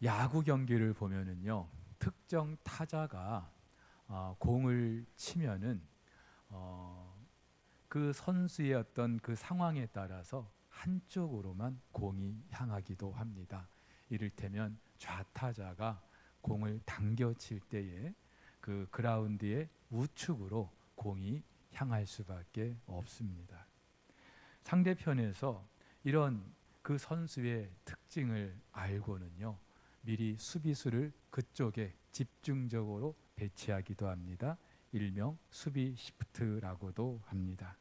야구 경기를 보면은요, 특정 타자가 공을 치면은 그 선수의 어떤 그 상황에 따라서 한쪽으로만 공이 향하기도 합니다. 이를테면 좌타자가 공을 당겨 칠 때에 그 그라운드의 우측으로 공이 향할 수밖에 없습니다. 상대편에서 이런 그 선수의 특징을 알고는요, 미리 수비수를 그쪽에 집중적으로 배치하기도 합니다. 일명 수비 시프트라고도 합니다.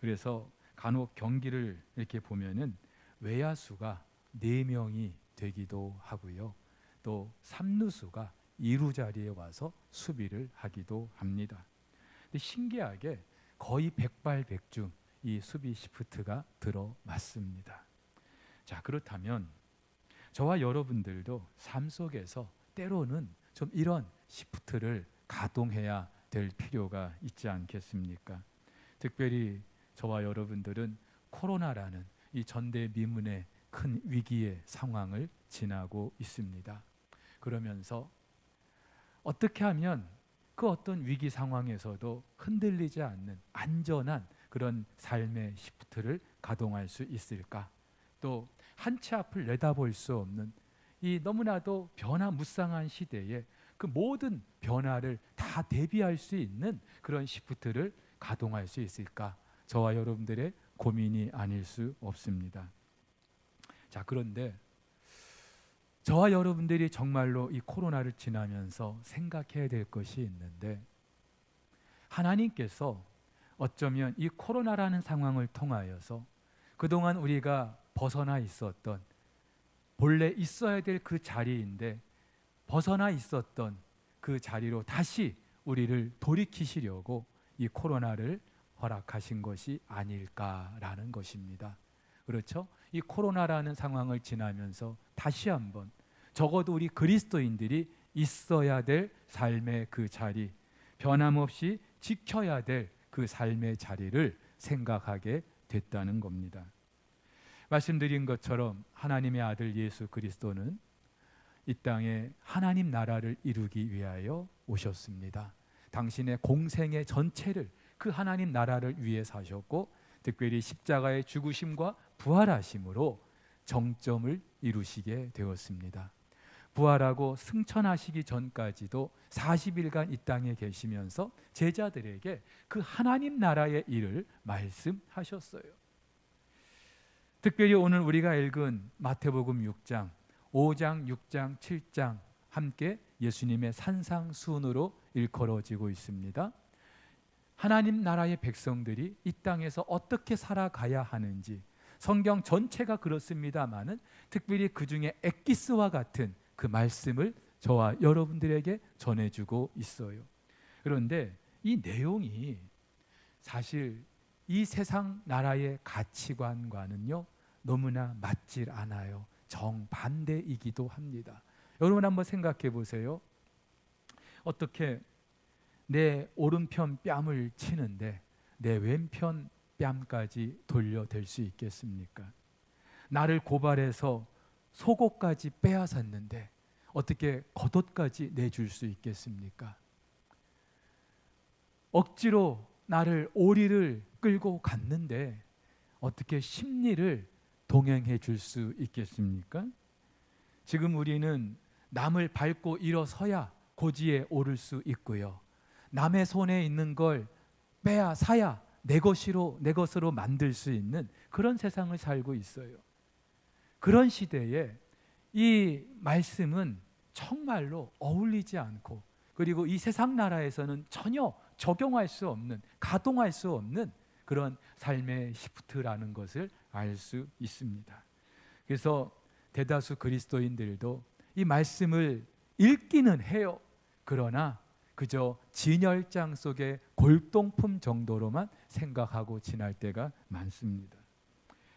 그래서 간혹 경기를 이렇게 보면은 외야수가 4명이 되기도 하고요. 또 3루수가 2루 자리에 와서 수비를 하기도 합니다. 근데 신기하게 거의 백발백중 이 수비 시프트가 들어맞습니다. 자, 그렇다면 저와 여러분들도 삶 속에서 때로는 좀 이런 시프트를 가동해야 될 필요가 있지 않겠습니까? 특별히 저와 여러분들은 코로나라는 이 전대미문의 큰 위기의 상황을 지나고 있습니다. 그러면서 어떻게 하면 그 어떤 위기 상황에서도 흔들리지 않는 안전한 그런 삶의 시프트를 가동할 수 있을까? 또 한 치 앞을 내다볼 수 없는 이 너무나도 변화무쌍한 시대에 그 모든 변화를 다 대비할 수 있는 그런 시프트를 가동할 수 있을까? 저와 여러분들의 고민이 아닐 수 없습니다. 자, 그런데 저와 여러분들이 정말로 이 코로나를 지나면서 생각해야 될 것이 있는데, 하나님께서 어쩌면 이 코로나라는 상황을 통하여서 그동안 우리가 벗어나 있었던, 본래 있어야 될 그 자리인데 벗어나 있었던 그 자리로 다시 우리를 돌이키시려고 이 코로나를 허락하신 것이 아닐까라는 것입니다. 그렇죠? 이 코로나라는 상황을 지나면서 다시 한번 적어도 우리 그리스도인들이 있어야 될 삶의 그 자리, 변함없이 지켜야 될 그 삶의 자리를 생각하게 됐다는 겁니다. 말씀드린 것처럼 하나님의 아들 예수 그리스도는 이 땅에 하나님 나라를 이루기 위하여 오셨습니다. 당신의 공생의 전체를 그 하나님 나라를 위해 사셨고, 특별히 십자가의 죽으심과 부활하심으로 정점을 이루시게 되었습니다. 부활하고 승천하시기 전까지도 40일간 이 땅에 계시면서 제자들에게 그 하나님 나라의 일을 말씀하셨어요. 특별히 오늘 우리가 읽은 마태복음 6장, 5장, 6장, 7장 함께 예수님의 산상수훈으로 일컬어지고 있습니다. 하나님 나라의 백성들이 이 땅에서 어떻게 살아가야 하는지, 성경 전체가 그렇습니다마는 특별히 그 중에 엑기스와 같은 그 말씀을 저와 여러분들에게 전해주고 있어요. 그런데 이 내용이 사실 이 세상 나라의 가치관과는요, 너무나 맞질 않아요. 정반대이기도 합니다. 여러분 한번 생각해 보세요. 어떻게 내 오른편 뺨을 치는데 내 왼편 뺨까지 돌려댈 수 있겠습니까? 나를 고발해서 속옷까지 빼앗았는데 어떻게 겉옷까지 내줄 수 있겠습니까? 억지로 나를 오리를 끌고 갔는데 어떻게 십리를 동행해 줄 수 있겠습니까? 지금 우리는 남을 밟고 일어서야 고지에 오를 수 있고요, 남의 손에 있는 걸 빼앗아야 내 것으로 만들 수 있는 그런 세상을 살고 있어요. 그런 시대에 이 말씀은 정말로 어울리지 않고, 그리고 이 세상 나라에서는 전혀 적용할 수 없는, 가동할 수 없는 그런 삶의 시프트라는 것을 알 수 있습니다. 그래서 대다수 그리스도인들도 이 말씀을 읽기는 해요. 그러나 그저 진열장 속의 골동품 정도로만 생각하고 지날 때가 많습니다.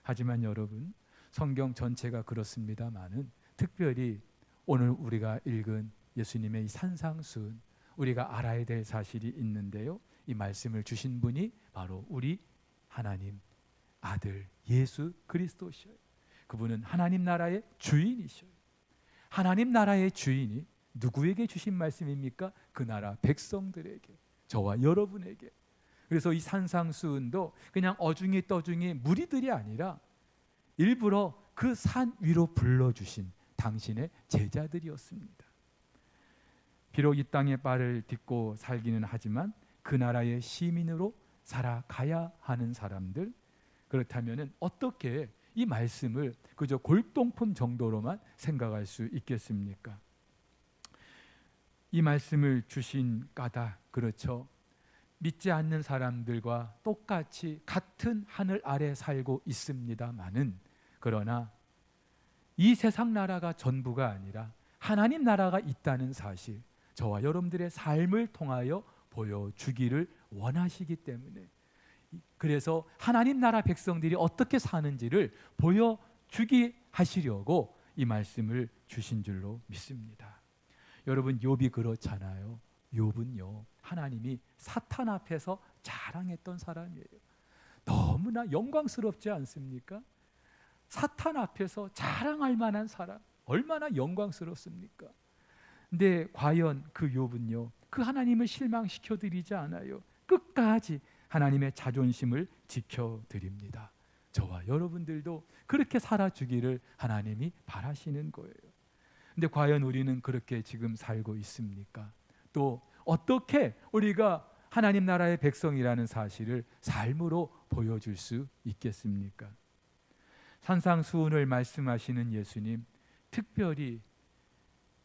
하지만 여러분, 성경 전체가 그렇습니다마는 특별히 오늘 우리가 읽은 예수님의 이 산상수훈, 우리가 알아야 될 사실이 있는데요, 이 말씀을 주신 분이 바로 우리 하나님 아들 예수 그리스도셔요. 그분은 하나님 나라의 주인이셔요. 하나님 나라의 주인이 누구에게 주신 말씀입니까? 그 나라 백성들에게, 저와 여러분에게. 그래서 이 산상수훈도 그냥 어중이 떠중이 무리들이 아니라 일부러 그 산 위로 불러주신 당신의 제자들이었습니다. 비록 이 땅의 말을 듣고 살기는 하지만 그 나라의 시민으로 살아가야 하는 사람들, 그렇다면 어떻게 이 말씀을 그저 골동품 정도로만 생각할 수 있겠습니까? 이 말씀을 주신 까닭, 그렇죠. 믿지 않는 사람들과 똑같이 같은 하늘 아래 살고 있습니다마는, 그러나 이 세상 나라가 전부가 아니라 하나님 나라가 있다는 사실, 저와 여러분들의 삶을 통하여 보여주기를 원하시기 때문에, 그래서 하나님 나라 백성들이 어떻게 사는지를 보여주기 하시려고 이 말씀을 주신 줄로 믿습니다. 여러분, 욥이 그렇잖아요. 욥은요, 하나님이 사탄 앞에서 자랑했던 사람이에요. 너무나 영광스럽지 않습니까? 사탄 앞에서 자랑할 만한 사람, 얼마나 영광스럽습니까? 근데 과연 그 욥은요, 그 하나님을 실망시켜드리지 않아요. 끝까지 하나님의 자존심을 지켜드립니다. 저와 여러분들도 그렇게 살아주기를 하나님이 바라시는 거예요. 근데 과연 우리는 그렇게 지금 살고 있습니까? 또 어떻게 우리가 하나님 나라의 백성이라는 사실을 삶으로 보여줄 수 있겠습니까? 산상수훈을 말씀하시는 예수님, 특별히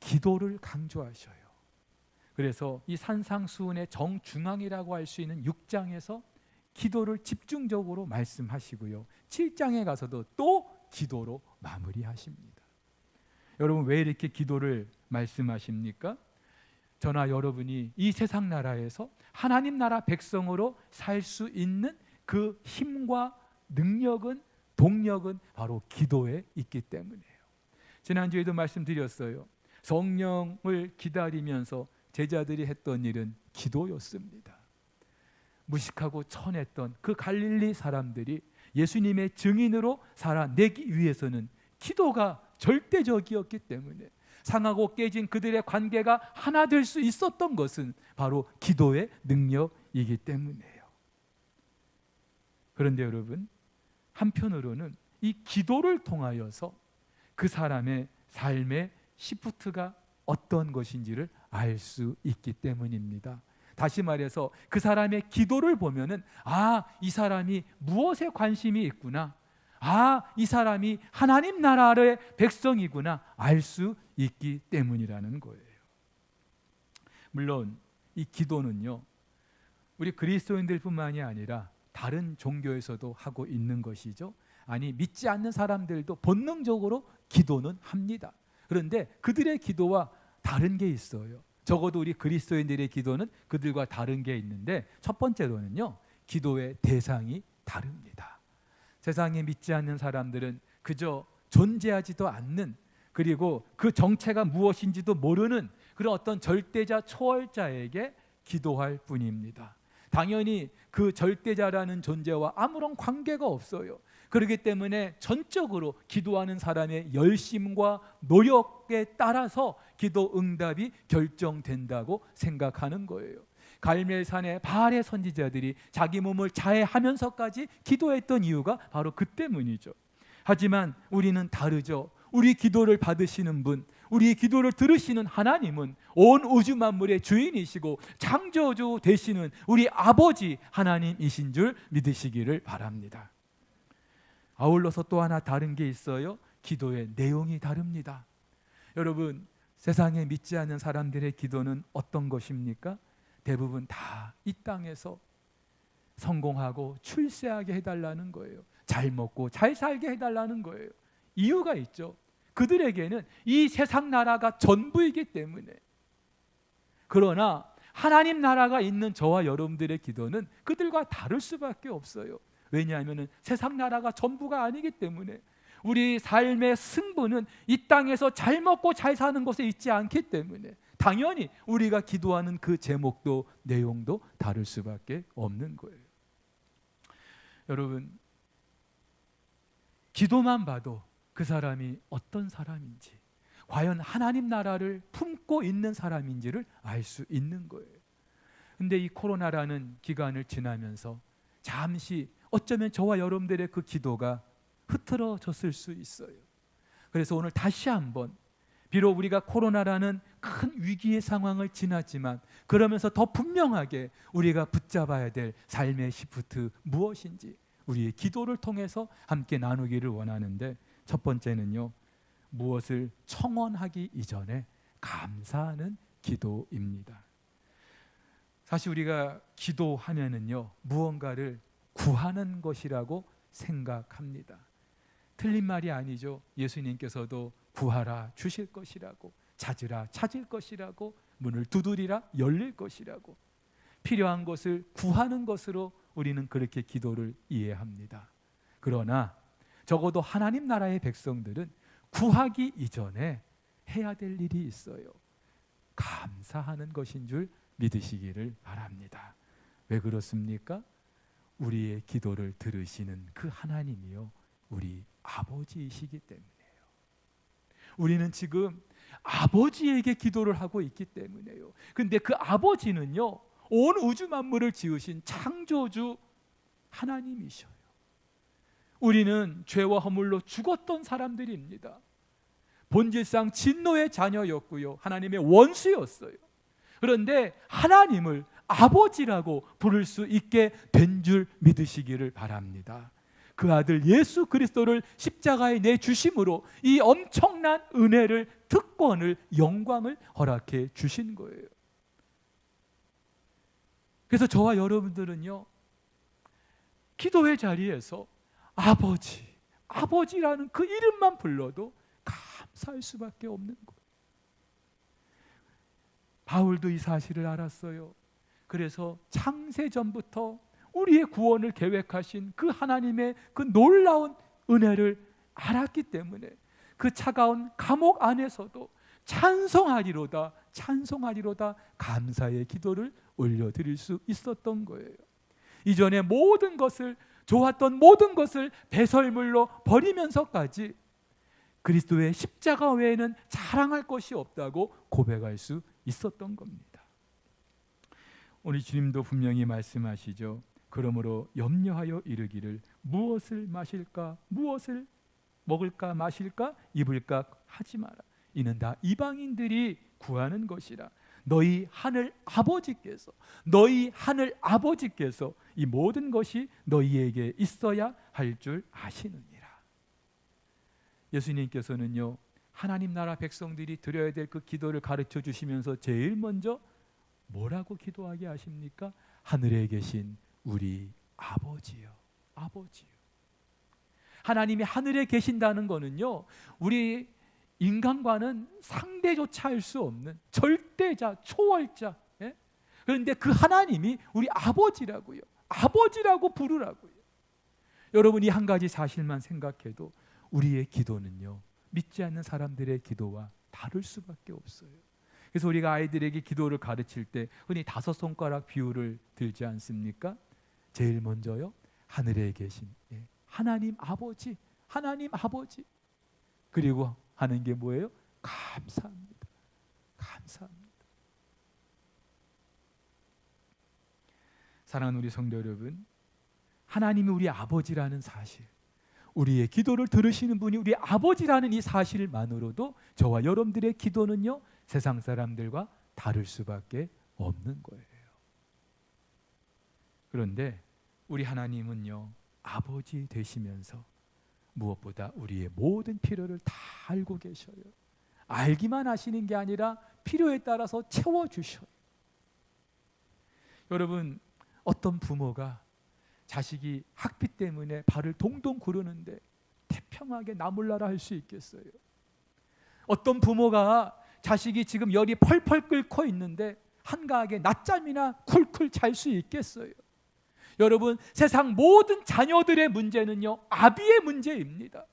기도를 강조하셔요. 그래서 이 산상수훈의 정중앙이라고 할 수 있는 6장에서 기도를 집중적으로 말씀하시고요, 7장에 가서도 또 기도로 마무리하십니다. 여러분, 왜 이렇게 기도를 말씀하십니까? 저나 여러분이 이 세상 나라에서 하나님 나라 백성으로 살 수 있는 그 힘과 능력은, 동력은 바로 기도에 있기 때문이에요. 지난주에도 말씀드렸어요. 성령을 기다리면서 제자들이 했던 일은 기도였습니다. 무식하고 천했던 그 갈릴리 사람들이 예수님의 증인으로 살아내기 위해서는 기도가 절대적이었기 때문에, 상하고 깨진 그들의 관계가 하나 될 수 있었던 것은 바로 기도의 능력이기 때문이에요. 그런데 여러분, 한편으로는 이 기도를 통하여서 그 사람의 삶의 시프트가 어떤 것인지를 알 수 있기 때문입니다. 다시 말해서 그 사람의 기도를 보면은, 아, 이 사람이 무엇에 관심이 있구나, 아, 이 사람이 하나님 나라의 백성이구나 알 수 있기 때문이라는 거예요. 물론 이 기도는요, 우리 그리스도인들뿐만이 아니라 다른 종교에서도 하고 있는 것이죠. 아니, 믿지 않는 사람들도 본능적으로 기도는 합니다. 그런데 그들의 기도와 다른 게 있어요. 적어도 우리 그리스도인들의 기도는 그들과 다른 게 있는데, 첫 번째로는요, 기도의 대상이 다릅니다. 세상에 믿지 않는 사람들은 그저 존재하지도 않는, 그리고 그 정체가 무엇인지도 모르는 그런 어떤 절대자, 초월자에게 기도할 뿐입니다. 당연히 그 절대자라는 존재와 아무런 관계가 없어요. 그렇기 때문에 전적으로 기도하는 사람의 열심과 노력에 따라서 기도 응답이 결정된다고 생각하는 거예요. 갈멜산의 바알의 선지자들이 자기 몸을 자해하면서까지 기도했던 이유가 바로 그 때문이죠. 하지만 우리는 다르죠. 우리 기도를 받으시는 분, 우리 기도를 들으시는 하나님은 온 우주 만물의 주인이시고 창조주 되시는 우리 아버지 하나님이신 줄 믿으시기를 바랍니다. 아울러서 또 하나 다른 게 있어요. 기도의 내용이 다릅니다. 여러분, 세상에 믿지 않는 사람들의 기도는 어떤 것입니까? 대부분 다 이 땅에서 성공하고 출세하게 해달라는 거예요. 잘 먹고 잘 살게 해달라는 거예요. 이유가 있죠. 그들에게는 이 세상 나라가 전부이기 때문에. 그러나 하나님 나라가 있는 저와 여러분들의 기도는 그들과 다를 수밖에 없어요. 왜냐하면 세상 나라가 전부가 아니기 때문에. 우리 삶의 승부는 이 땅에서 잘 먹고 잘 사는 것에 있지 않기 때문에 당연히 우리가 기도하는 그 제목도 내용도 다를 수밖에 없는 거예요. 여러분, 기도만 봐도 그 사람이 어떤 사람인지, 과연 하나님 나라를 품고 있는 사람인지를 알 수 있는 거예요. 근데 이 코로나라는 기간을 지나면서 잠시 어쩌면 저와 여러분들의 그 기도가 흐트러졌을 수 있어요. 그래서 오늘 다시 한번, 비록 우리가 코로나라는 큰 위기의 상황을 지났지만 그러면서 더 분명하게 우리가 붙잡아야 될 삶의 시프트 무엇인지 우리의 기도를 통해서 함께 나누기를 원하는데, 첫 번째는요, 무엇을 청원하기 이전에 감사하는 기도입니다. 사실 우리가 기도하면은요, 무언가를 구하는 것이라고 생각합니다. 틀린 말이 아니죠. 예수님께서도 구하라 주실 것이라고, 찾으라 찾을 것이라고, 문을 두드리라 열릴 것이라고, 필요한 것을 구하는 것으로 우리는 그렇게 기도를 이해합니다. 그러나 적어도 하나님 나라의 백성들은 구하기 이전에 해야 될 일이 있어요. 감사하는 것인 줄 믿으시기를 바랍니다. 왜 그렇습니까? 우리의 기도를 들으시는 그 하나님이요, 우리 아버지이시기 때문이에요. 우리는 지금 아버지에게 기도를 하고 있기 때문이에요. 근데 그 아버지는요, 온 우주 만물을 지으신 창조주 하나님이셔요. 우리는 죄와 허물로 죽었던 사람들입니다. 본질상 진노의 자녀였고요, 하나님의 원수였어요. 그런데 하나님을 아버지라고 부를 수 있게 된 줄 믿으시기를 바랍니다. 그 아들 예수 그리스도를 십자가에 내주심으로 이 엄청난 은혜를, 특권을, 영광을 허락해 주신 거예요. 그래서 저와 여러분들은요, 기도의 자리에서 아버지, 아버지라는 그 이름만 불러도 감사할 수밖에 없는 거예요. 바울도 이 사실을 알았어요. 그래서 창세전부터 우리의 구원을 계획하신 그 하나님의 그 놀라운 은혜를 알았기 때문에 그 차가운 감옥 안에서도 찬송하리로다, 찬송하리로다 감사의 기도를 올려드릴 수 있었던 거예요. 이전에 모든 것을, 좋았던 모든 것을 배설물로 버리면서까지 그리스도의 십자가 외에는 자랑할 것이 없다고 고백할 수 있었던 겁니다. 우리 주님도 분명히 말씀하시죠. 그러므로 염려하여 이르기를 무엇을 마실까, 무엇을 먹을까, 마실까, 입을까 하지 마라. 이는 다 이방인들이 구하는 것이라. 너희 하늘 아버지께서 이 모든 것이 너희에게 있어야 할 줄 아시느니라. 예수님께서는요, 하나님 나라 백성들이 드려야 될 그 기도를 가르쳐 주시면서 제일 먼저 뭐라고 기도하게 하십니까? 하늘에 계신 우리 아버지요, 아버지요. 하나님이 하늘에 계신다는 거는요, 우리 인간과는 상대조차 할 수 없는 절대자, 초월자. 예? 그런데 그 하나님이 우리 아버지라고요. 아버지라고 부르라고요. 여러분이 한 가지 사실만 생각해도 우리의 기도는요, 믿지 않는 사람들의 기도와 다를 수밖에 없어요. 그래서 우리가 아이들에게 기도를 가르칠 때 흔히 5손가락 비유를 들지 않습니까? 제일 먼저요, 하늘에 계신 하나님 아버지, 하나님 아버지. 그리고 하는 게 뭐예요? 감사합니다. 감사합니다. 사랑하는 우리 성도 여러분, 하나님이 우리 아버지라는 사실, 우리의 기도를 들으시는 분이 우리 아버지라는 이 사실만으로도 저와 여러분들의 기도는요, 세상 사람들과 다를 수밖에 없는 거예요. 그런데 우리 하나님은요, 아버지 되시면서 무엇보다 우리의 모든 필요를 다 알고 계셔요. 알기만 하시는 게 아니라 필요에 따라서 채워주셔요. 여러분, 어떤 부모가 자식이 학비 때문에 발을 동동 구르는데 태평하게 나 몰라라 할 수 있겠어요? 어떤 부모가 자식이 지금 열이 펄펄 끓고 있는데 한가하게 낮잠이나 쿨쿨 잘 수 있겠어요? 여러분, 세상 모든 자녀들의 문제는요, 아비의 문제입니다.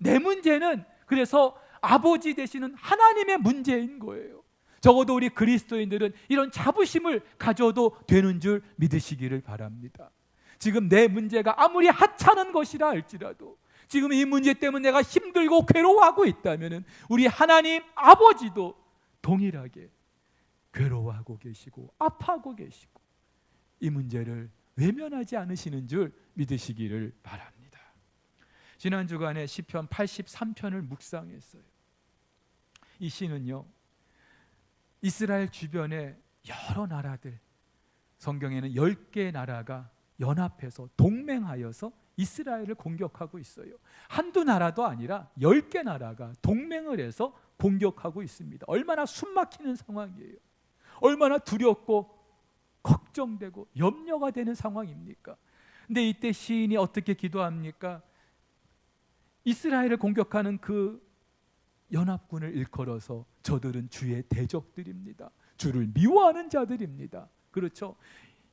내 문제는 그래서 아버지 되시는 하나님의 문제인 거예요. 적어도 우리 그리스도인들은 이런 자부심을 가져도 되는 줄 믿으시기를 바랍니다. 지금 내 문제가 아무리 하찮은 것이라 할지라도, 지금 이 문제 때문에 내가 힘들고 괴로워하고 있다면 우리 하나님 아버지도 동일하게 괴로워하고 계시고 아파하고 계시고 이 문제를 외면하지 않으시는 줄 믿으시기를 바랍니다. 지난 주간에 시편 83편을 묵상했어요. 이 시는요, 이스라엘 주변에 여러 나라들, 성경에는 10개 나라가 연합해서 동맹하여서 이스라엘을 공격하고 있어요. 한두 나라도 아니라 10개 나라가 동맹을 해서 공격하고 있습니다. 얼마나 숨막히는 상황이에요. 얼마나 두렵고 걱정되고 염려가 되는 상황입니까? 근데 이때 시인이 어떻게 기도합니까? 이스라엘을 공격하는 그 연합군을 일컬어서 저들은 주의 대적들입니다. 주를 미워하는 자들입니다. 그렇죠?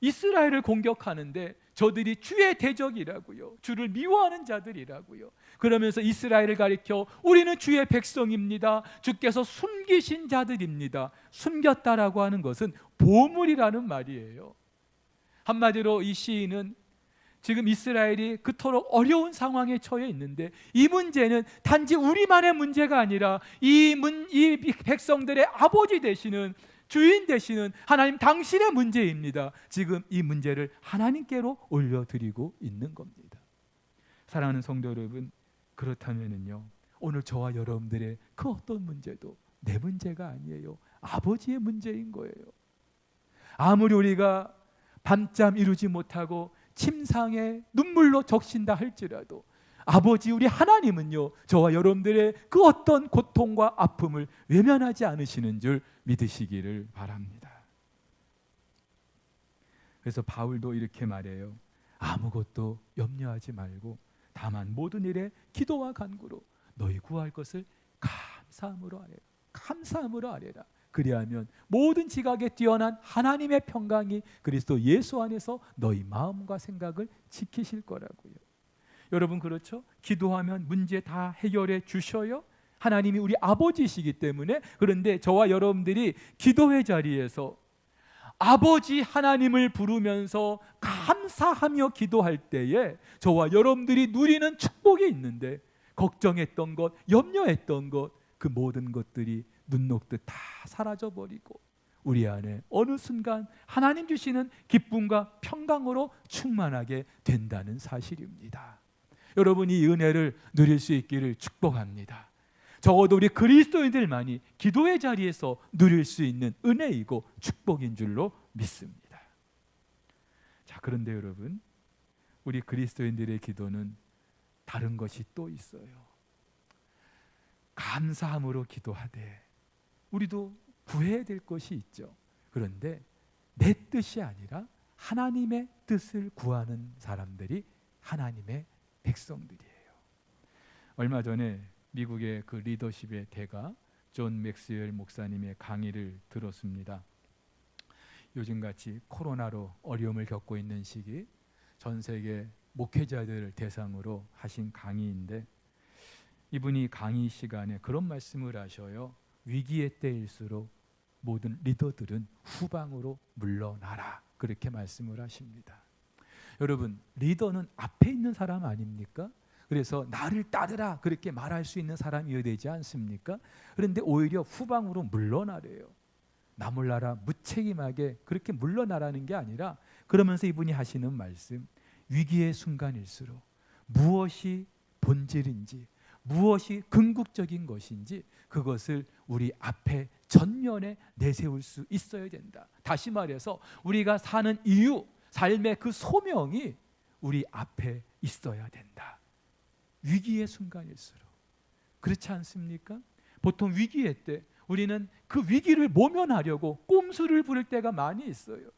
이스라엘을 공격하는데 저들이 주의 대적이라고요. 주를 미워하는 자들이라고요. 그러면서 이스라엘을 가리켜 우리는 주의 백성입니다. 주께서 숨기신 자들입니다. 숨겼다라고 하는 것은 보물이라는 말이에요. 한마디로 이 시인은 지금 이스라엘이 그토록 어려운 상황에 처해 있는데 이 문제는 단지 우리만의 문제가 아니라 이 백성들의 아버지 되시는 주인 되시는 하나님 당신의 문제입니다. 지금 이 문제를 하나님께로 올려드리고 있는 겁니다. 사랑하는 성도 여러분, 그렇다면요, 오늘 저와 여러분들의 그 어떤 문제도 내 문제가 아니에요. 아버지의 문제인 거예요. 아무리 우리가 밤잠 이루지 못하고 침상에 눈물로 적신다 할지라도 아버지 우리 하나님은요, 저와 여러분들의 그 어떤 고통과 아픔을 외면하지 않으시는 줄 믿으시기를 바랍니다. 그래서 바울도 이렇게 말해요. 아무것도 염려하지 말고 다만 모든 일에 기도와 간구로 너희 구할 것을 감사함으로 아뢰라. 감사함으로 아뢰라. 그리하면 모든 지각에 뛰어난 하나님의 평강이 그리스도 예수 안에서 너희 마음과 생각을 지키실 거라고요. 여러분 그렇죠? 기도하면 문제 다 해결해 주셔요. 하나님이 우리 아버지시기 때문에. 그런데 저와 여러분들이 기도회 자리에서 아버지 하나님을 부르면서 감사하며 기도할 때에 저와 여러분들이 누리는 축복이 있는데 걱정했던 것, 염려했던 것, 그 모든 것들이 눈 녹듯 다 사라져버리고 우리 안에 어느 순간 하나님 주시는 기쁨과 평강으로 충만하게 된다는 사실입니다. 여러분이 이 은혜를 누릴 수 있기를 축복합니다. 적어도 우리 그리스도인들만이 기도의 자리에서 누릴 수 있는 은혜이고 축복인 줄로 믿습니다. 자, 그런데 여러분, 우리 그리스도인들의 기도는 다른 것이 또 있어요. 감사함으로 기도하되 우리도 구해야 될 것이 있죠. 그런데 내 뜻이 아니라 하나님의 뜻을 구하는 사람들이 하나님의 백성들이에요. 얼마 전에 미국의 그 리더십의 대가 존 맥스웰 목사님의 강의를 들었습니다. 요즘같이 코로나로 어려움을 겪고 있는 시기 전 세계 목회자들을 대상으로 하신 강의인데 이분이 강의 시간에 그런 말씀을 하셔요. 위기의 때일수록 모든 리더들은 후방으로 물러나라. 그렇게 말씀을 하십니다. 여러분, 리더는 앞에 있는 사람 아닙니까? 그래서 나를 따르라 그렇게 말할 수 있는 사람이어야 되지 않습니까? 그런데 오히려 후방으로 물러나래요. 나 몰라라 무책임하게 그렇게 물러나라는 게 아니라 그러면서 이분이 하시는 말씀, 위기의 순간일수록 무엇이 본질인지 무엇이 궁극적인 것인지 그것을 우리 앞에 전면에 내세울 수 있어야 된다. 다시 말해서 우리가 사는 이유, 삶의 그 소명이 우리 앞에 있어야 된다. 위기의 순간일수록. 그렇지 않습니까? 보통 위기의 때 우리는 그 위기를 모면하려고 꼼수를 부릴 때가 많이 있어요.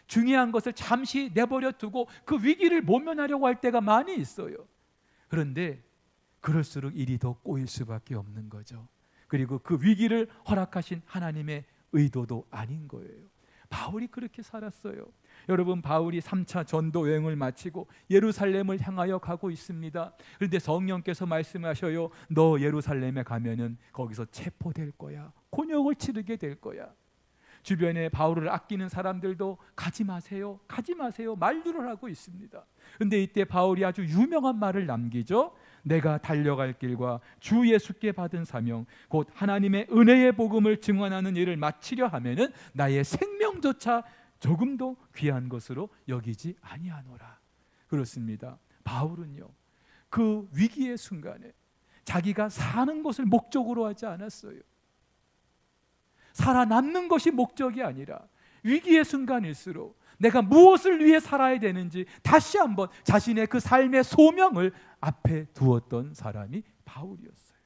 중요한 것을 잠시 내버려 두고 그 위기를 모면하려고 할 때가 많이 있어요. 그런데 그럴수록 일이 더 꼬일 수밖에 없는 거죠. 그리고 그 위기를 허락하신 하나님의 의도도 아닌 거예요. 바울이 그렇게 살았어요. 여러분, 바울이 3차 전도 여행을 마치고 예루살렘을 향하여 가고 있습니다. 그런데 성령께서 말씀하셔요. 너 예루살렘에 가면은 거기서 체포될 거야. 곤욕을 치르게 될 거야. 주변에 바울을 아끼는 사람들도 가지 마세요, 가지 마세요 말들을 하고 있습니다. 그런데 이때 바울이 아주 유명한 말을 남기죠. 내가 달려갈 길과 주 예수께 받은 사명 곧 하나님의 은혜의 복음을 증언하는 일을 마치려 하면은 나의 생명조차 조금도 귀한 것으로 여기지 아니하노라. 그렇습니다. 바울은요, 그 위기의 순간에 자기가 사는 것을 목적으로 하지 않았어요. 살아남는 것이 목적이 아니라 위기의 순간일수록 내가 무엇을 위해 살아야 되는지 다시 한번 자신의 그 삶의 소명을 앞에 두었던 사람이 바울이었어요.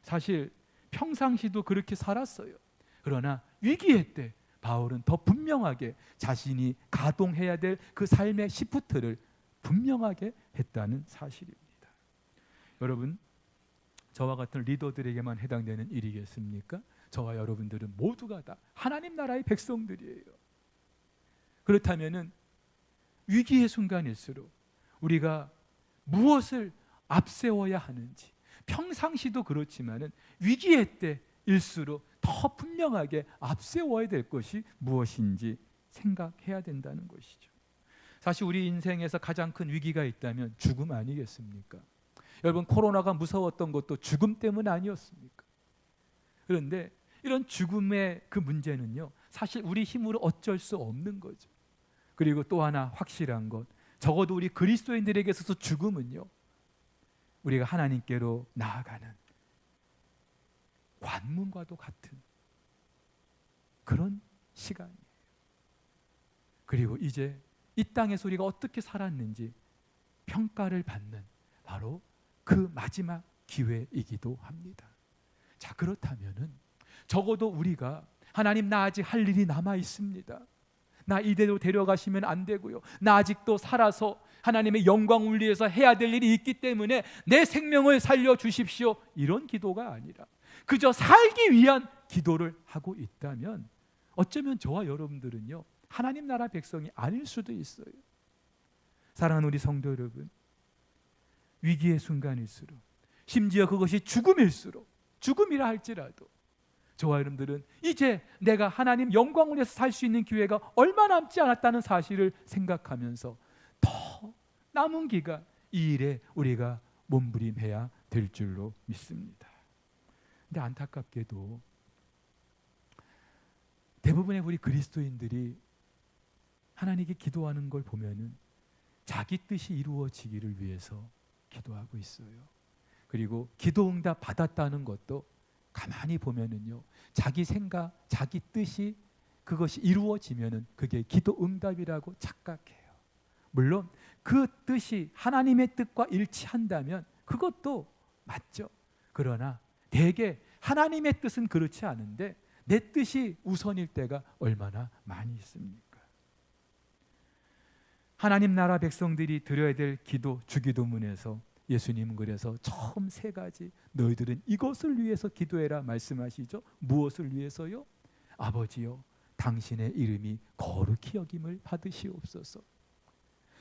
사실 평상시도 그렇게 살았어요. 그러나 위기의 때 바울은 더 분명하게 자신이 가동해야 될 그 삶의 시프트를 분명하게 했다는 사실입니다. 여러분, 저와 같은 리더들에게만 해당되는 일이겠습니까? 저와 여러분들은 모두가 다 하나님 나라의 백성들이에요. 그렇다면은 위기의 순간일수록 우리가 무엇을 앞세워야 하는지, 평상시도 그렇지만은 위기의 때일수록 더 분명하게 앞세워야 될 것이 무엇인지 생각해야 된다는 것이죠. 사실 우리 인생에서 가장 큰 위기가 있다면 죽음 아니겠습니까? 여러분, 코로나가 무서웠던 것도 죽음 때문 아니었습니까? 그런데 이런 죽음의 그 문제는요, 사실 우리 힘으로 어쩔 수 없는 거죠. 그리고 또 하나 확실한 것, 적어도 우리 그리스도인들에게 있어서 죽음은요, 우리가 하나님께로 나아가는 관문과도 같은 그런 시간이에요. 그리고 이제 이 땅에서 우리가 어떻게 살았는지 평가를 받는 바로 그 마지막 기회이기도 합니다. 자, 그렇다면은 적어도 우리가 하나님, 나 아직 할 일이 남아 있습니다. 나 이대로 데려가시면 안 되고요. 나 아직도 살아서 하나님의 영광을 위해서 해야 될 일이 있기 때문에 내 생명을 살려주십시오. 이런 기도가 아니라 그저 살기 위한 기도를 하고 있다면 어쩌면 저와 여러분들은요, 하나님 나라 백성이 아닐 수도 있어요. 사랑하는 우리 성도 여러분, 위기의 순간일수록, 심지어 그것이 죽음일수록, 죽음이라 할지라도 저와 여러분들은 이제 내가 하나님 영광을 위해서 살 수 있는 기회가 얼마 남지 않았다는 사실을 생각하면서 더 남은 기간 이 일에 우리가 몸부림해야 될 줄로 믿습니다. 근데 안타깝게도 대부분의 우리 그리스도인들이 하나님께 기도하는 걸 보면은 자기 뜻이 이루어지기를 위해서 기도하고 있어요. 그리고 기도 응답 받았다는 것도 가만히 보면은요, 자기 생각, 자기 뜻이 그것이 이루어지면은 그게 기도 응답이라고 착각해요. 물론 그 뜻이 하나님의 뜻과 일치한다면 그것도 맞죠. 그러나 대개 하나님의 뜻은 그렇지 않은데 내 뜻이 우선일 때가 얼마나 많이 있습니까? 하나님 나라 백성들이 드려야 될 기도, 주기도문에서 예수님은 그래서 처음 세 가지, 너희들은 이것을 위해서 기도해라 말씀하시죠. 무엇을 위해서요? 아버지여, 당신의 이름이 거룩히 여김을 받으시옵소서.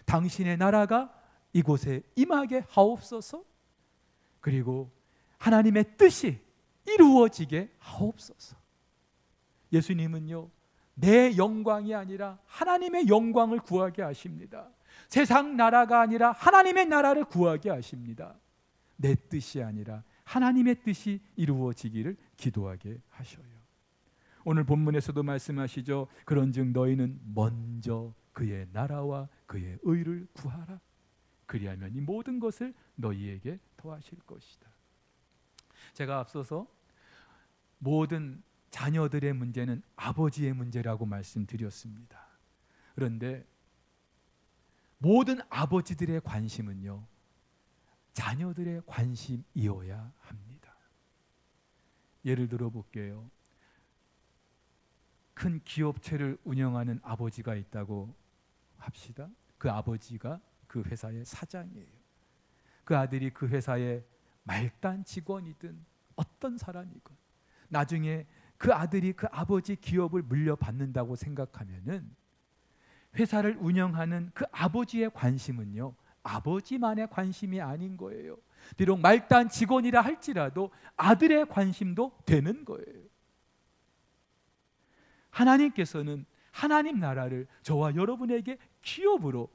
당신의 나라가 이곳에 임하게 하옵소서. 그리고 하나님의 뜻이 이루어지게 하옵소서. 예수님은요, 내 영광이 아니라 하나님의 영광을 구하게 하십니다. 세상 나라가 아니라 하나님의 나라를 구하게 하십니다. 내 뜻이 아니라 하나님의 뜻이 이루어지기를 기도하게 하셔요. 오늘 본문에서도 말씀하시죠. 그런즉 너희는 먼저 그의 나라와 그의 의를 구하라. 그리하면 이 모든 것을 너희에게 더하실 것이다. 제가 앞서서 모든 자녀들의 문제는 아버지의 문제라고 말씀드렸습니다. 그런데 모든 아버지들의 관심은요, 자녀들의 관심이어야 합니다. 예를 들어 볼게요. 큰 기업체를 운영하는 아버지가 있다고 합시다. 그 아버지가 그 회사의 사장이에요. 그 아들이 그 회사의 말단 직원이든 어떤 사람이건 나중에 그 아들이 그 아버지 기업을 물려받는다고 생각하면은 회사를 운영하는 그 아버지의 관심은요, 아버지만의 관심이 아닌 거예요. 비록 말단 직원이라 할지라도 아들의 관심도 되는 거예요. 하나님께서는 하나님 나라를 저와 여러분에게 기업으로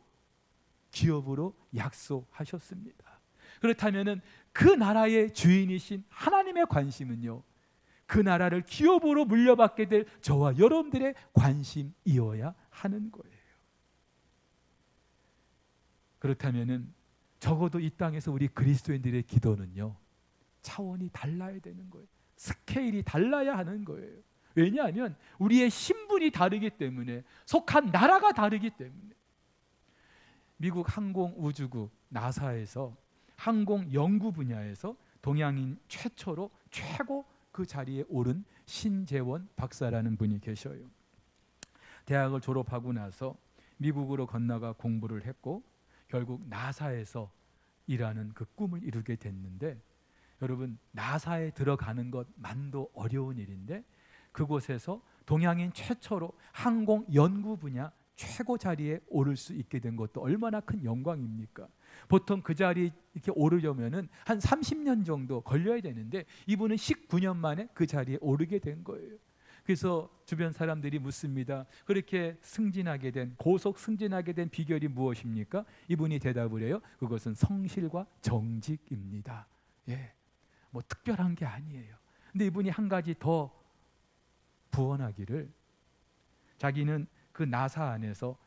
약속하셨습니다. 그렇다면은 그 나라의 주인이신 하나님의 관심은요, 그 나라를 기업으로 물려받게 될 저와 여러분들의 관심이어야 하는 거예요. 그렇다면은 적어도 이 땅에서 우리 그리스도인들의 기도는요, 차원이 달라야 되는 거예요. 스케일이 달라야 하는 거예요. 왜냐하면 우리의 신분이 다르기 때문에, 속한 나라가 다르기 때문에. 미국 항공우주국 나사에서 항공 연구 분야에서 동양인 최초로 최고 그 자리에 오른 신재원 박사라는 분이 계셔요. 대학을 졸업하고 나서 미국으로 건너가 공부를 했고 결국 나사에서 일하는 그 꿈을 이루게 됐는데, 여러분, 나사에 들어가는 것만도 어려운 일인데 그곳에서 동양인 최초로 항공 연구 분야 최고 자리에 오를 수 있게 된 것도 얼마나 큰 영광입니까? 보통 그 자리에 이렇게 오르려면은 한 30년 정도 걸려야 되는데 이분은 19년 만에 그 자리에 오르게 된 거예요. 그래서 주변 사람들이 묻습니다. 그렇게 승진하게 된, 고속 승진하게 된 비결이 무엇입니까? 이분이 대답을 해요. 그것은 성실과 정직입니다. 예, 뭐 특별한 게 아니에요. 근데 이분이 한 가지 더 부언하기를, 자기는 그 나사 안에서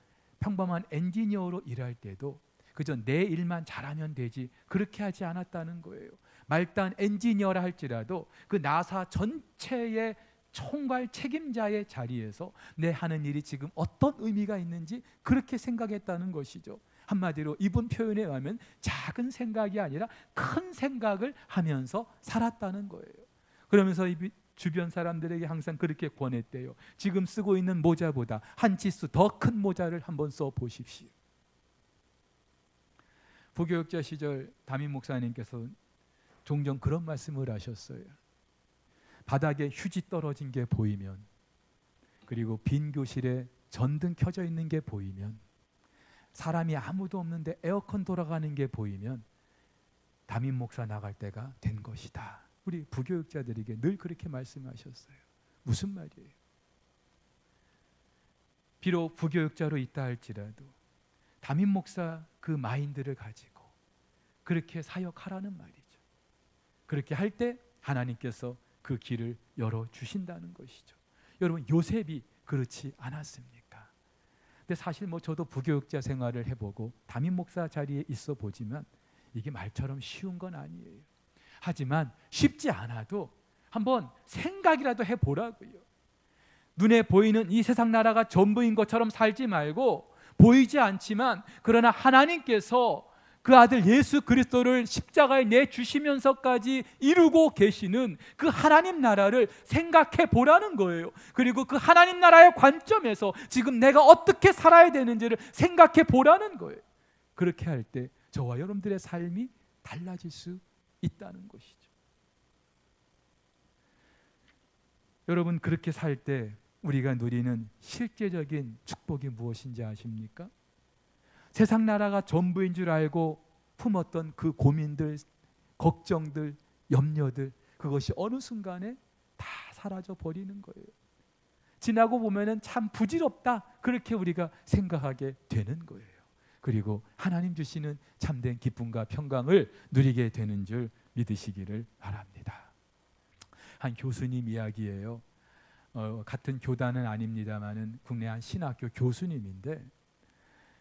평범한 엔지니어로 일할 때도 그저 내 일만 잘하면 되지 그렇게 하지 않았다는 거예요. 말단 엔지니어라 할지라도 그 나사 전체의 총괄 책임자의 자리에서 내 하는 일이 지금 어떤 의미가 있는지 그렇게 생각했다는 것이죠. 한마디로 이분 표현에 의하면 작은 생각이 아니라 큰 생각을 하면서 살았다는 거예요. 그러면서 주변 사람들에게 항상 그렇게 권했대요. 지금 쓰고 있는 모자보다 한 치수 더 큰 모자를 한번 써 보십시오. 부교육자 시절 담임 목사님께서 종종 그런 말씀을 하셨어요. 바닥에 휴지 떨어진 게 보이면, 그리고 빈 교실에 전등 켜져 있는 게 보이면, 사람이 아무도 없는데 에어컨 돌아가는 게 보이면 담임 목사 나갈 때가 된 것이다. 우리 부교육자들에게 늘 그렇게 말씀하셨어요. 무슨 말이에요? 비록 부교육자로 있다 할지라도 담임 목사 그 마인드를 가지고 그렇게 사역하라는 말이죠. 그렇게 할 때 하나님께서 그 길을 열어주신다는 것이죠. 여러분, 요셉이 그렇지 않았습니까? 근데 사실 뭐 저도 부교육자 생활을 해보고 담임 목사 자리에 있어 보지만 이게 말처럼 쉬운 건 아니에요. 하지만 쉽지 않아도 한번 생각이라도 해보라고요. 눈에 보이는 이 세상 나라가 전부인 것처럼 살지 말고, 보이지 않지만 그러나 하나님께서 그 아들 예수 그리스도를 십자가에 내주시면서까지 이루고 계시는 그 하나님 나라를 생각해 보라는 거예요. 그리고 그 하나님 나라의 관점에서 지금 내가 어떻게 살아야 되는지를 생각해 보라는 거예요. 그렇게 할 때 저와 여러분들의 삶이 달라질 수 있다는 것이죠. 여러분, 그렇게 살 때 우리가 누리는 실제적인 축복이 무엇인지 아십니까? 세상 나라가 전부인 줄 알고 품었던 그 고민들, 걱정들, 염려들, 그것이 어느 순간에 다 사라져 버리는 거예요. 지나고 보면은 참 부질없다, 그렇게 우리가 생각하게 되는 거예요. 그리고 하나님 주시는 참된 기쁨과 평강을 누리게 되는 줄 믿으시기를 바랍니다. 한 교수님 이야기예요. 같은 교단은 아닙니다만은 국내 한 신학교 교수님인데,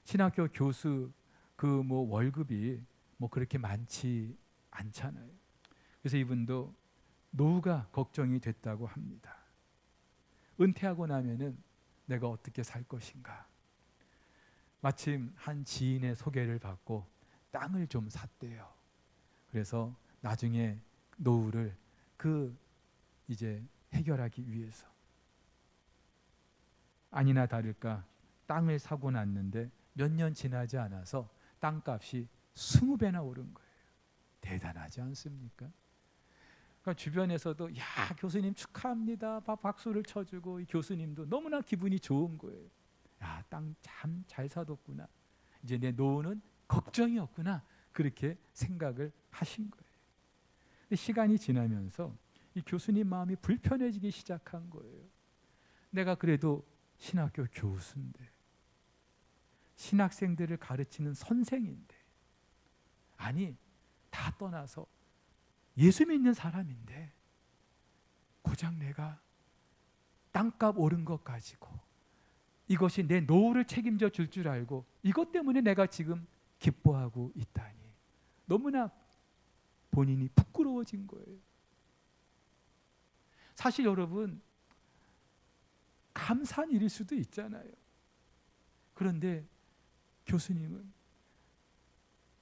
신학교 교수 그 뭐 월급이 뭐 그렇게 많지 않잖아요. 그래서 이분도 노후가 걱정이 됐다고 합니다. 은퇴하고 나면은 내가 어떻게 살 것인가. 마침 한 지인의 소개를 받고 땅을 좀 샀대요. 그래서 나중에 노후를 이제 해결하기 위해서, 아니나 다를까 땅을 사고 났는데 몇 년 지나지 않아서 땅값이 20배나 오른 거예요. 대단하지 않습니까? 그러니까 주변에서도 야, 교수님 축하합니다, 박수를 쳐주고, 이 교수님도 너무나 기분이 좋은 거예요. 야, 땅 참 잘 사뒀구나, 이제 내 노후는 걱정이 없구나, 그렇게 생각을 하신 거예요. 근데 시간이 지나면서 이 교수님 마음이 불편해지기 시작한 거예요. 내가 그래도 신학교 교수인데, 신학생들을 가르치는 선생인데, 아니 다 떠나서 예수 믿는 사람인데 고작 내가 땅값 오른 것 가지고 이것이 내 노후를 책임져 줄 줄 알고 이것 때문에 내가 지금 기뻐하고 있다니 너무나 본인이 부끄러워진 거예요. 사실 여러분 감사한 일일 수도 있잖아요. 그런데 교수님은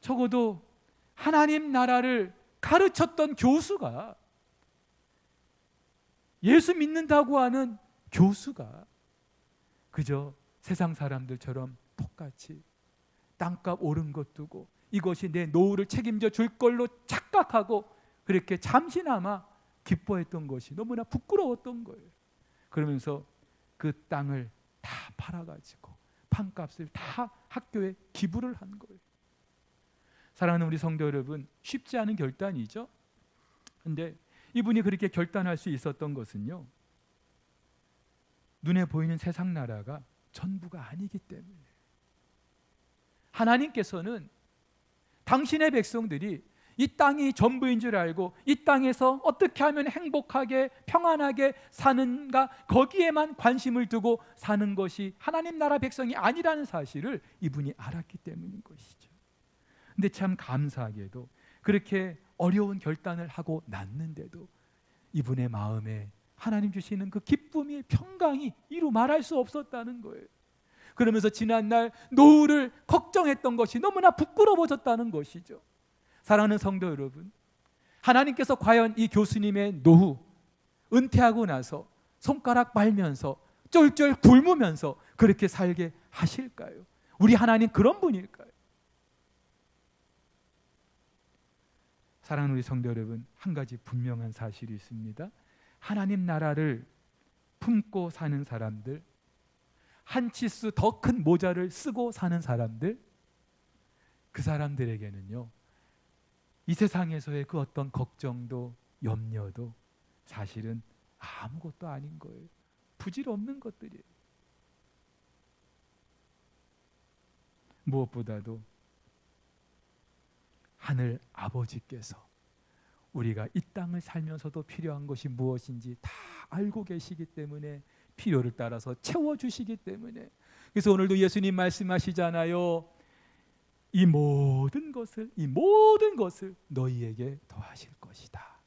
적어도 하나님 나라를 가르쳤던 교수가, 예수 믿는다고 하는 교수가 그저 세상 사람들처럼 똑같이 땅값 오른 것 두고 이것이 내 노후를 책임져 줄 걸로 착각하고 그렇게 잠시나마 기뻐했던 것이 너무나 부끄러웠던 거예요. 그러면서 그 땅을 다 팔아가지고 판값을 다 학교에 기부를 한 거예요. 사랑하는 우리 성도 여러분, 쉽지 않은 결단이죠. 근데 이분이 그렇게 결단할 수 있었던 것은요, 눈에 보이는 세상 나라가 전부가 아니기 때문에. 하나님께서는 당신의 백성들이 이 땅이 전부인 줄 알고 이 땅에서 어떻게 하면 행복하게 평안하게 사는가 거기에만 관심을 두고 사는 것이 하나님 나라 백성이 아니라는 사실을 이분이 알았기 때문인 것이죠. 근데 참 감사하게도 그렇게 어려운 결단을 하고 났는데도 이분의 마음에 하나님 주시는 그 기쁨이 평강이 이루 말할 수 없었다는 거예요. 그러면서 지난날 노후를 걱정했던 것이 너무나 부끄러워졌다는 것이죠. 사랑하는 성도 여러분, 하나님께서 과연 이 교수님의 노후 은퇴하고 나서 손가락 빨면서 쫄쫄 굶으면서 그렇게 살게 하실까요? 우리 하나님 그런 분일까요? 사랑하는 우리 성도 여러분, 한 가지 분명한 사실이 있습니다. 하나님 나라를 품고 사는 사람들, 한 치수 더 큰 모자를 쓰고 사는 사람들, 그 사람들에게는요, 이 세상에서의 그 어떤 걱정도 염려도 사실은 아무것도 아닌 거예요. 부질없는 것들이에요. 무엇보다도 하늘 아버지께서 우리가 이 땅을 살면서도 필요한 것이 무엇인지 다 알고 계시기 때문에 필요를 따라서 채워주시기 때문에, 그래서 오늘도 예수님 말씀하시잖아요. 이 모든 것을 너희에게 더하실 것이다.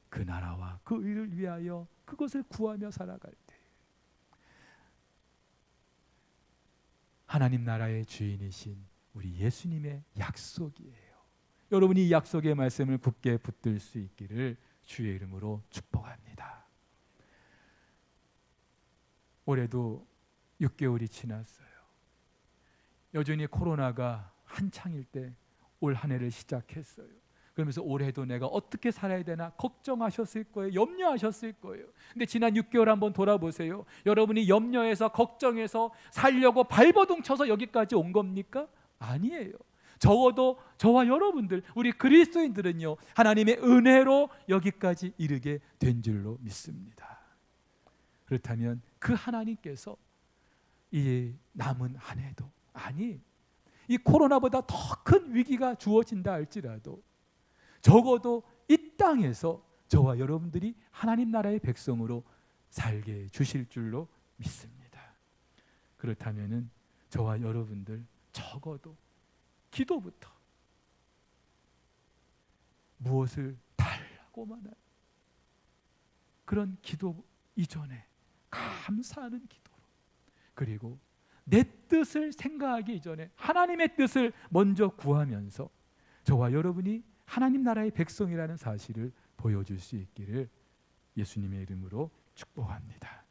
그 나라와 그 의를 위하여 그것을 구하며 살아갈 때 하나님 나라의 주인이신 우리 예수님의 약속이에요. 여러분이 이 약속의 말씀을 굳게 붙들 수 있기를 주의 이름으로 축복합니다. 올해도 6개월이 지났어요. 여전히 코로나가 한창일 때 올 한 해를 시작했어요. 그러면서 올해도 내가 어떻게 살아야 되나 걱정하셨을 거예요. 염려하셨을 거예요. 근데 지난 6개월 한번 돌아보세요. 여러분이 염려해서 걱정해서 살려고 발버둥 쳐서 여기까지 온 겁니까? 아니에요. 적어도 저와 여러분들, 우리 그리스도인들은요, 하나님의 은혜로 여기까지 이르게 된 줄로 믿습니다. 그렇다면 그 하나님께서 이 남은 한 해도, 아니 이 코로나보다 더 큰 위기가 주어진다 할지라도 적어도 이 땅에서 저와 여러분들이 하나님 나라의 백성으로 살게 주실 줄로 믿습니다. 그렇다면 저와 여러분들 적어도 기도부터 무엇을 달라고만 하는 그런 기도 이전에 감사하는 기도로, 그리고 내 뜻을 생각하기 이전에 하나님의 뜻을 먼저 구하면서 저와 여러분이 하나님 나라의 백성이라는 사실을 보여줄 수 있기를 예수님의 이름으로 축복합니다.